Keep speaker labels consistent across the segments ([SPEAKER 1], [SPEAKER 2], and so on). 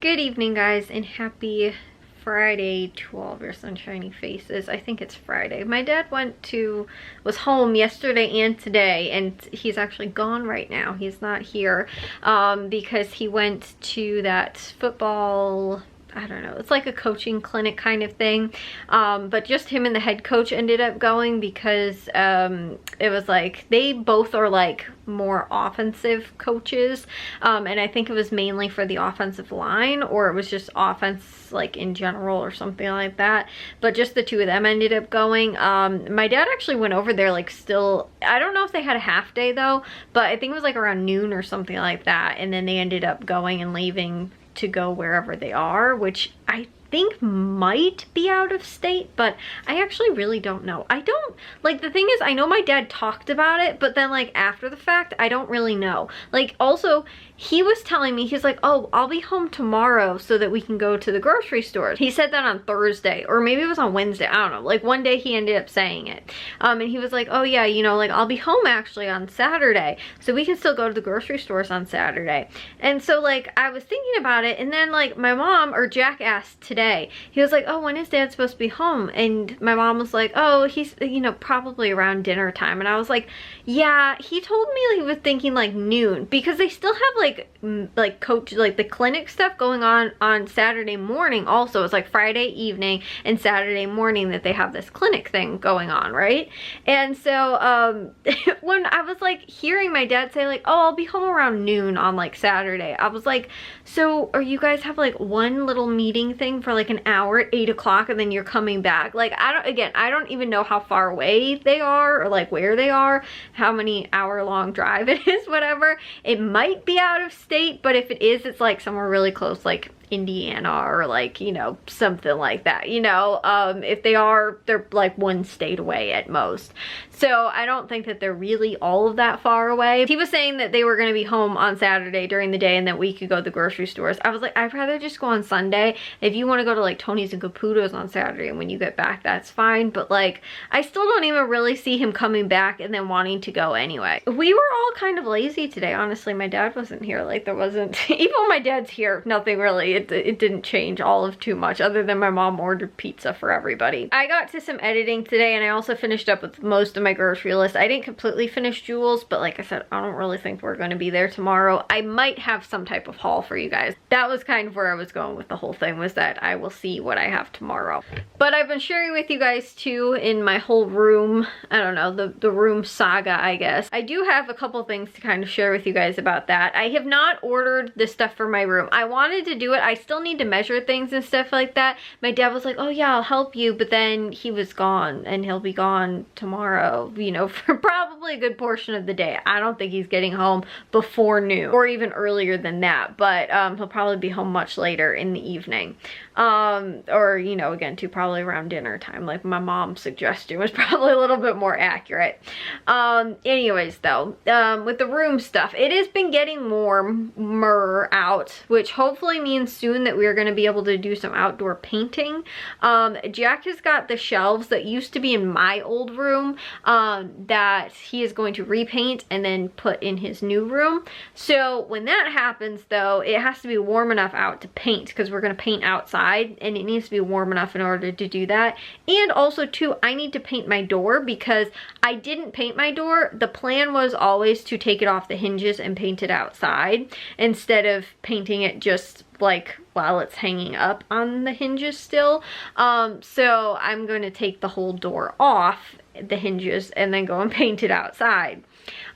[SPEAKER 1] Good evening, guys, and happy Friday to all of your sunshiny faces. I think it's Friday. My dad was home yesterday and today, and he's actually gone right now. He's not here because he went to that football, I don't know, it's like a coaching clinic kind of thing, but just him and the head coach ended up going because it was like they both are like more offensive coaches, and I think it was mainly for the offensive line, or it was just offense like in general or something like that, but just the two of them ended up going. My dad actually went over there like still, I don't know if they had a half day though, but I think it was like around noon or something like that, and then they ended up going and leaving to go wherever they are, which I think might be out of state, but I actually really don't know. I don't, like, the thing is, I know my dad talked about it, but then like after the fact, I don't really know. Like, also, he was telling me, he's like, oh, I'll be home tomorrow so that we can go to the grocery store. He said that on Thursday, or maybe it was on Wednesday, I don't know. Like, one day he ended up saying it. And he was like, oh yeah, you know, like, I'll be home actually on Saturday, so we can still go to the grocery stores on Saturday. And so, like, I was thinking about it, and then, like, my mom, or Jack asked today, he was like, oh, when is dad supposed to be home? And my mom was like, oh, he's, you know, probably around dinner time. And I was like, yeah, he told me he was thinking like noon, because they still have like coach, like the clinic stuff going on Saturday morning also. It's like Friday evening and Saturday morning that they have this clinic thing going on, right? And so when I was like hearing my dad say like, oh, I'll be home around noon on like Saturday, I was like, so are you guys have like one little meeting thing for like an hour at 8 o'clock and then you're coming back? Like, I don't even know how far away they are, or like where they are, how many hour-long drive it is, whatever. It might be out of state, but if it is, it's like somewhere really close, like Indiana, or like, you know, something like that, you know. If they are, they're like one state away at most, so I don't think that they're really all of that far away. He was saying that they were going to be home on Saturday during the day and that we could go to the grocery stores. I was like, I'd rather just go on Sunday. If you want to go to like Tony's and Caputo's on Saturday and when you get back, that's fine, but like I still don't even really see him coming back and then wanting to go anyway. We were all kind of lazy today, honestly. My dad wasn't here. Like, there wasn't, even when my dad's here, nothing really, it didn't change all of too much, other than my mom ordered pizza for everybody. I got to some editing today, and I also finished up with most of my grocery list. I didn't completely finish Jewel's, but like I said, I don't really think we're going to be there tomorrow. I might have some type of haul for you guys. That was kind of where I was going with the whole thing, was that I will see what I have tomorrow. But I've been sharing with you guys too in my whole room, I don't know, the room saga, I guess. I do have a couple things to kind of share with you guys about that. I have not ordered the stuff for my room. I wanted to do it. I still need to measure things and stuff like that. My dad was like, oh yeah, I'll help you, but then he was gone, and he'll be gone tomorrow, you know, for probably a good portion of the day. I don't think he's getting home before noon, or even earlier than that, but he'll probably be home much later in the evening, or, you know, again too, probably around dinner time, like my mom's suggestion was probably a little bit more accurate. Anyways though, with the room stuff, it has been getting warmer out, which hopefully means soon that we're going to be able to do some outdoor painting. Jack has got the shelves that used to be in my old room that he is going to repaint and then put in his new room. So when that happens though, it has to be warm enough out to paint, because we're going to paint outside, and it needs to be warm enough in order to do that. And also too, I need to paint my door, because I didn't paint my door. The plan was always to take it off the hinges and paint it outside, instead of painting it just like while it's hanging up on the hinges still. So I'm going to take the whole door off the hinges and then go and paint it outside.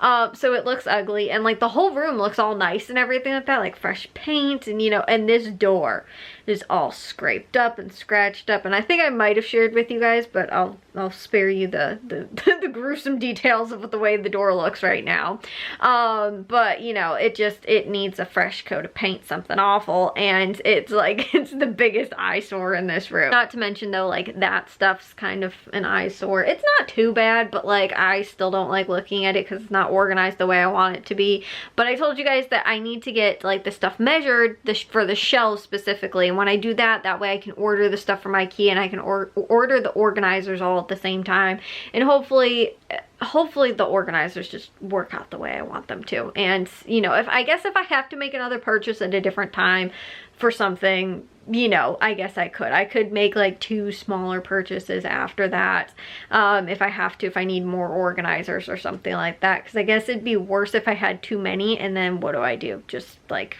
[SPEAKER 1] So it looks ugly, and like the whole room looks all nice and everything like that, like fresh paint, and you know, and this door is all scraped up and scratched up, and I think I might have shared with you guys, but I'll spare you the the gruesome details of the way the door looks right now. But you know, it needs a fresh coat of paint, something awful, and it's like, it's the biggest eyesore in this room. Not to mention though, like that stuff's kind of an eyesore. It's not too bad, but like I still don't like looking at it because it's not organized the way I want it to be. But I told you guys that I need to get like the stuff measured for the shelves specifically, And when I do that, that way I can order the stuff from IKEA and I can order the organizers all at the same time. And hopefully the organizers just work out the way I want them to. And, you know, if I have to make another purchase at a different time for something, you know, I guess I could make like 2 smaller purchases after that, if I have to, if I need more organizers or something like that, because I guess it'd be worse if I had too many, and then what do? Just like,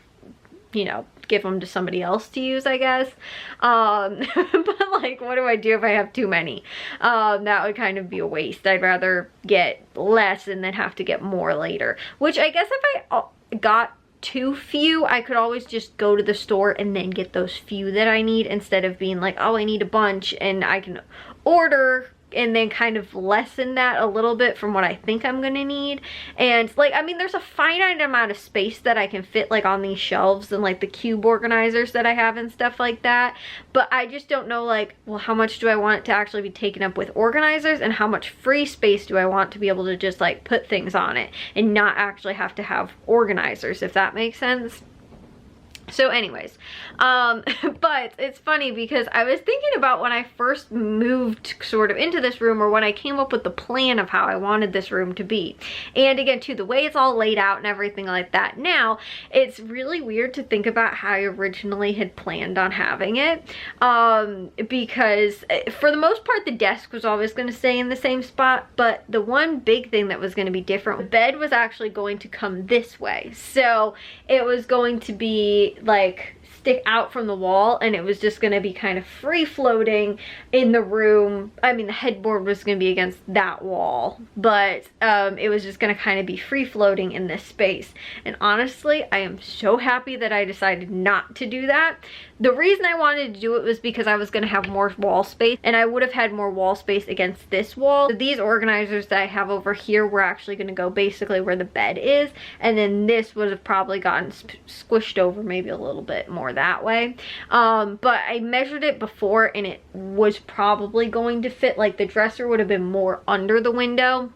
[SPEAKER 1] you know, give them to somebody else to use, I guess. But like, what do I do if I have too many? That would kind of be a waste. I'd rather get less and then have to get more later, which I guess if I got too few, I could always just go to the store and then get those few that I need, instead of being like, oh, I need a bunch, and I can order and then kind of lessen that a little bit from what I think I'm gonna need. And like, I mean, there's a finite amount of space that I can fit like on these shelves and like the cube organizers that I have and stuff like that, but I just don't know, like, well, how much do I want it to actually be taken up with organizers, and how much free space do I want to be able to just like put things on it and not actually have to have organizers, if that makes sense. So anyways, but it's funny because I was thinking about when I first moved sort of into this room, or when I came up with the plan of how I wanted this room to be. And again, too, the way it's all laid out and everything like that now, it's really weird to think about how I originally had planned on having it. Because for the most part, the desk was always going to stay in the same spot, but the one big thing that was going to be different, the bed was actually going to come this way. So it was going to be like stick out from the wall, and it was just going to be kind of free floating in the room. I mean, the headboard was going to be against that wall, but it was just going to kind of be free floating in this space. And honestly, I am so happy that I decided not to do that. The reason I wanted to do it was because I was going to have more wall space, and I would have had more wall space against this wall. So these organizers that I have over here were actually going to go basically where the bed is, and then this would have probably gotten squished over maybe a little bit more that way. But I measured it before, and it was probably going to fit. Like, the dresser would have been more under the window,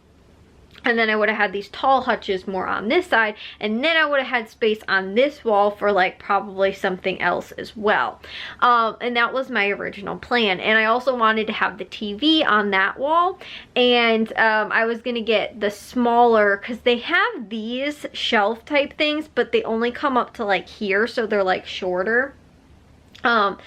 [SPEAKER 1] and then I would have had these tall hutches more on this side, and then I would have had space on this wall for like probably something else as well. And that was my original plan. And I also wanted to have the TV on that wall, and I was gonna get the smaller, because they have these shelf type things, but they only come up to like here, so they're like shorter. I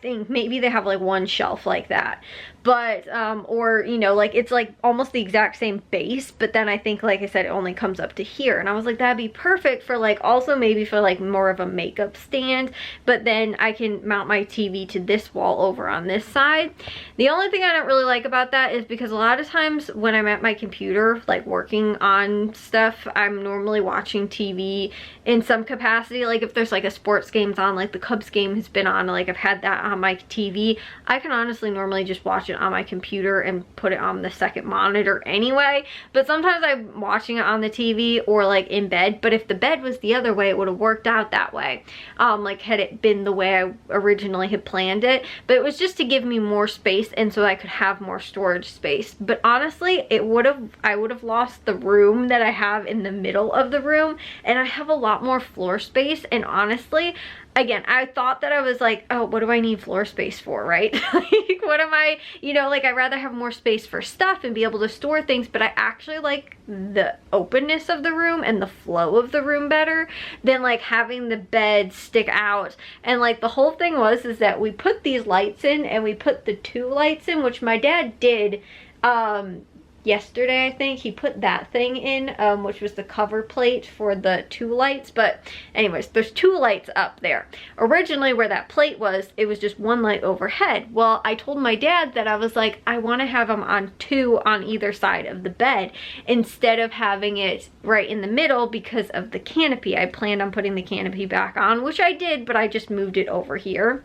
[SPEAKER 1] think maybe they have like one shelf like that, but or, you know, like it's like almost the exact same base, but then I think, like I said, it only comes up to here, and I was like, that'd be perfect for like, also maybe for like more of a makeup stand, but then I can mount my TV to this wall over on this side. The only thing I don't really like about that is because a lot of times when I'm at my computer like working on stuff, I'm normally watching TV in some capacity. Like if there's like a sports game's on, like the Cubs game has been on, like I've had that on my TV, I can honestly normally just watch it on my computer and put it on the second monitor anyway. But sometimes I'm watching it on the TV or like in bed, but if the bed was the other way, it would have worked out that way, like had it been the way I originally had planned it. But it was just to give me more space, and so I could have more storage space. But honestly, I would have lost the room that I have in the middle of the room, and I have a lot more floor space. And honestly, again, I thought that I was like, oh, what do I need floor space for, right? Like, what am I, you know, like, I'd rather have more space for stuff and be able to store things, but I actually like the openness of the room and the flow of the room better than like having the bed stick out. And like the whole thing is that we put these lights in, and we put the 2 lights in, which my dad did yesterday. I think he put that thing in, which was the cover plate for the 2 lights. But anyways, there's 2 lights up there. Originally where that plate was, it was just 1 light overhead. Well, I told my dad that I was like, I want to have them on 2 on either side of the bed instead of having it right in the middle because of the canopy. I planned on putting the canopy back on, which I did, but I just moved it over here.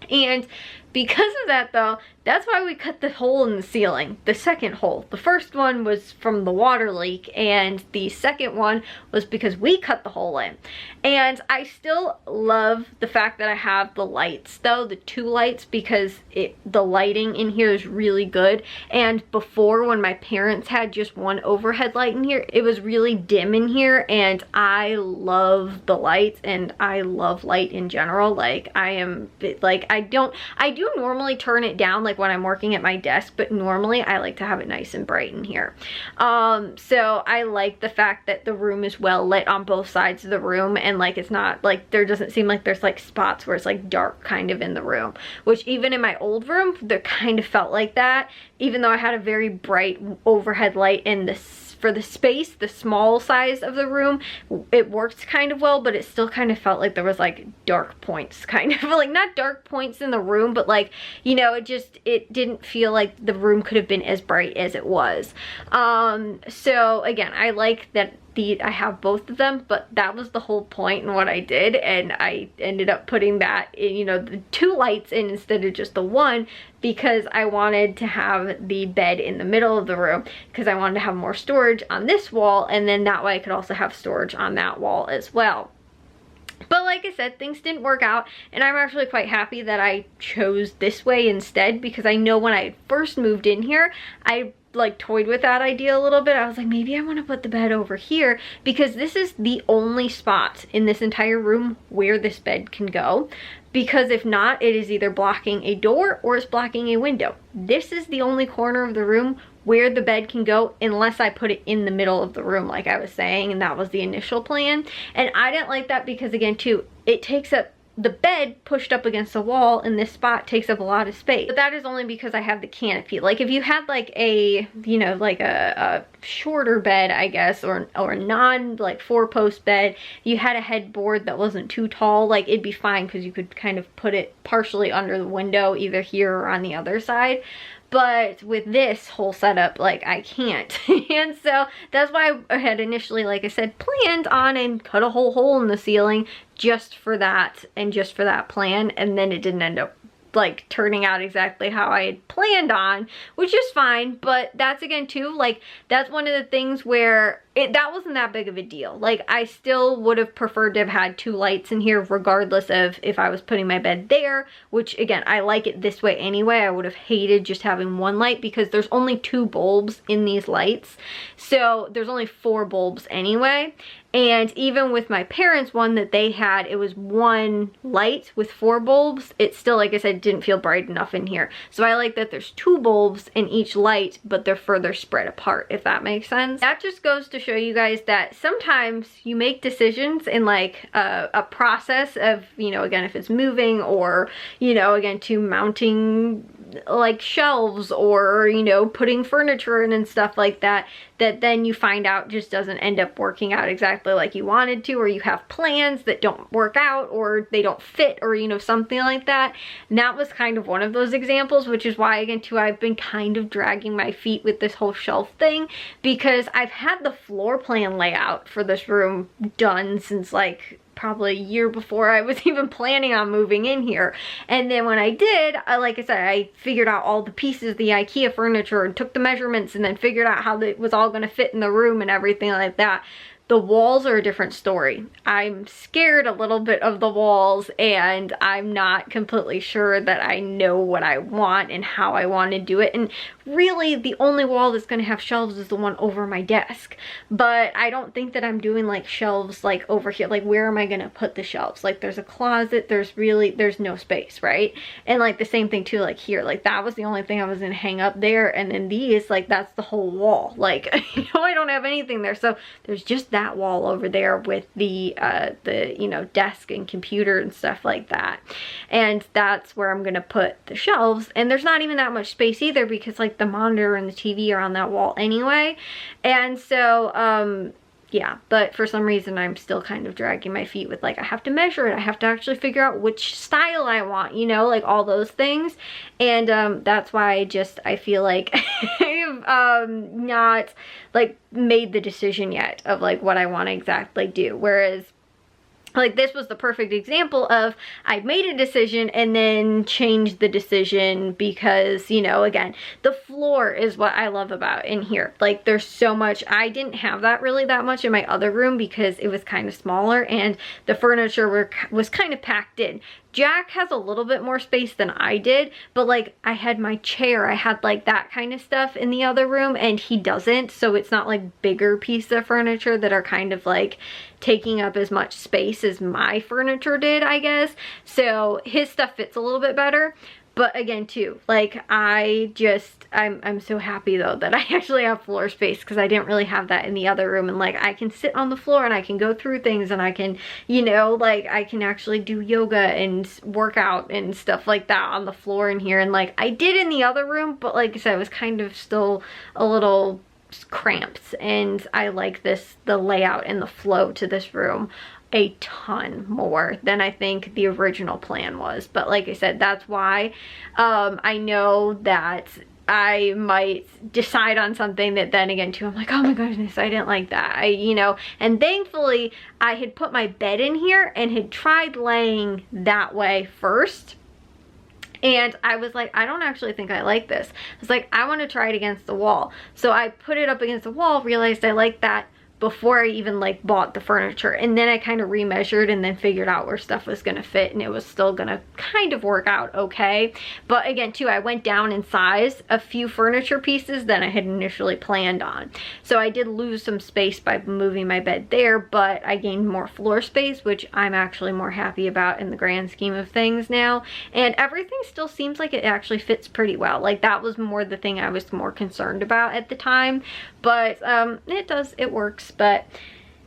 [SPEAKER 1] And Because of that though, that's why we cut the hole in the ceiling, the second hole. The first one was from the water leak, and the second one was because we cut the hole in. And I still love the fact that I have the lights though, the 2 lights, because the lighting in here is really good. And before, when my parents had just one overhead light in here, it was really dim in here, and I love the lights, and I love light in general. Like I do normally turn it down like when I'm working at my desk, but normally I like to have it nice and bright in here. So I like the fact that the room is well lit on both sides of the room, and like it's not like, there doesn't seem like there's like spots where it's like dark kind of in the room, which even in my old room there kind of felt like that, even though I had a very bright overhead light in this. For the space, the small size of the room, it worked kind of well, but it still kind of felt like there was like dark points, kind of like, not dark points in the room, but like, you know, it didn't feel like the room could have been as bright as it was. So again, I like that I have both of them, but that was the whole point in what I did, and I ended up putting that in, you know, the 2 lights in instead of just the 1, because I wanted to have the bed in the middle of the room, because I wanted to have more storage on this wall, and then that way I could also have storage on that wall as well. But like I said, things didn't work out, and I'm actually quite happy that I chose this way instead, because I know when I first moved in here, I like toyed with that idea a little bit. I was like, maybe I want to put the bed over here, because this is the only spot in this entire room where this bed can go, because if not, it is either blocking a door or it's blocking a window. This is the only corner of the room where the bed can go, unless I put it in the middle of the room like I was saying, and that was the initial plan. And I didn't like that because, again too, it takes up the bed pushed up against the wall, and this spot takes up a lot of space. But that is only because I have the canopy. Like if you had like a, you know, like a shorter bed, I guess, or a non like 4-post bed, you had a headboard that wasn't too tall, like it'd be fine, because you could kind of put it partially under the window, either here or on the other side. But with this whole setup, like I can't. And so that's why I had initially, like I said, planned on and cut a whole hole in the ceiling just for that, and just for that plan. And then it didn't end up like turning out exactly how I had planned on, which is fine. But that's, again too, like that's one of the things where that wasn't that big of a deal. Like I still would have preferred to have had 2 lights in here, regardless of if I was putting my bed there, which again, I like it this way anyway. I would have hated just having 1 light, because there's only 2 bulbs in these lights, so there's only 4 bulbs anyway. And even with my parents' one that they had, it was 1 light with 4 bulbs. It still, like I said, didn't feel bright enough in here. So I like that there's 2 bulbs in each light, but they're further spread apart, if that makes sense. That just goes to show you guys that sometimes you make decisions in like a process of, you know, again, if it's moving, or, you know, again, to mounting like shelves, or, you know, putting furniture in and stuff like that, that then you find out just doesn't end up working out exactly like you wanted to, or you have plans that don't work out, or they don't fit, or, you know, something like that. And that was kind of one of those examples, which is why, again too, I've been kind of dragging my feet with this whole shelf thing, because I've had the floor plan layout for this room done since like probably a year before I was even planning on moving in here. And then when I did, like I said, I figured out all the pieces of the IKEA furniture and took the measurements, and then figured out how it was all going to fit in the room and everything like that. The walls are a different story. I'm scared a little bit of the walls, and I'm not completely sure that I know what I want and how I want to do it. And really, the only wall that's going to have shelves is the one over my desk. But I don't think that I'm doing like shelves like over here. Like, where am I going to put the shelves? Like, there's a closet, there's no space, right? And like the same thing too, like here, like that was the only thing I was going to hang up there. And then these, like that's the whole wall. Like, you know, I don't have anything there. So there's just that wall over there with the you know, desk and computer and stuff like that. And that's where I'm gonna put the shelves. And there's not even that much space either, because like the monitor and the TV are on that wall anyway. And so yeah, but for some reason I'm still kind of dragging my feet with like, I have to measure it, I have to actually figure out which style I want, you know, like all those things. And that's why I feel like I've not like made the decision yet of like what I want to exactly do. Whereas like this was the perfect example of I made a decision and then changed the decision because, you know, again, the floor is what I love about in here. Like there's so much. I didn't have that really that much in my other room because it was kind of smaller and the furniture was kind of packed in. Jack has a little bit more space than I did, but like I had my chair, I had like that kind of stuff in the other room and he doesn't, so it's not like bigger pieces of furniture that are kind of like taking up as much space as my furniture did, I guess. So his stuff fits a little bit better. But again too, like I'm so happy though that I actually have floor space because I didn't really have that in the other room, and like I can sit on the floor and I can go through things and I can, you know, like I can actually do yoga and work out and stuff like that on the floor in here. And like I did in the other room, but like I said, it was kind of still a little cramped, and I like the layout and the flow to this room a ton more than I think the original plan was. But like I said, that's why I know that I might decide on something that then again too I'm like, oh my goodness, I didn't like that. You know, and thankfully I had put my bed in here and had tried laying that way first. And I was like, I don't actually think I like this. I was like, I want to try it against the wall. So I put it up against the wall, realized I liked that before I even like bought the furniture, and then I kind of remeasured and then figured out where stuff was gonna fit, and it was still gonna kind of work out okay. But again too, I went down in size a few furniture pieces than I had initially planned on, so I did lose some space by moving my bed there, but I gained more floor space, which I'm actually more happy about in the grand scheme of things now. And everything still seems like it actually fits pretty well. Like that was more the thing I was more concerned about at the time, but it works. But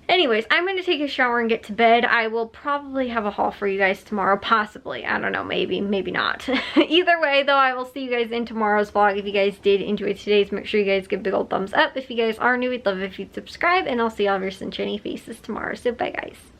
[SPEAKER 1] anyways, I'm going to take a shower and get to bed. I will probably have a haul for you guys tomorrow, possibly. I don't know, maybe not. Either way though, I will see you guys in tomorrow's vlog. If you guys did enjoy today's, make sure you guys give a big old thumbs up. If you guys are new, we'd love if you'd subscribe, and I'll see all of your sunshiny faces tomorrow. So bye guys.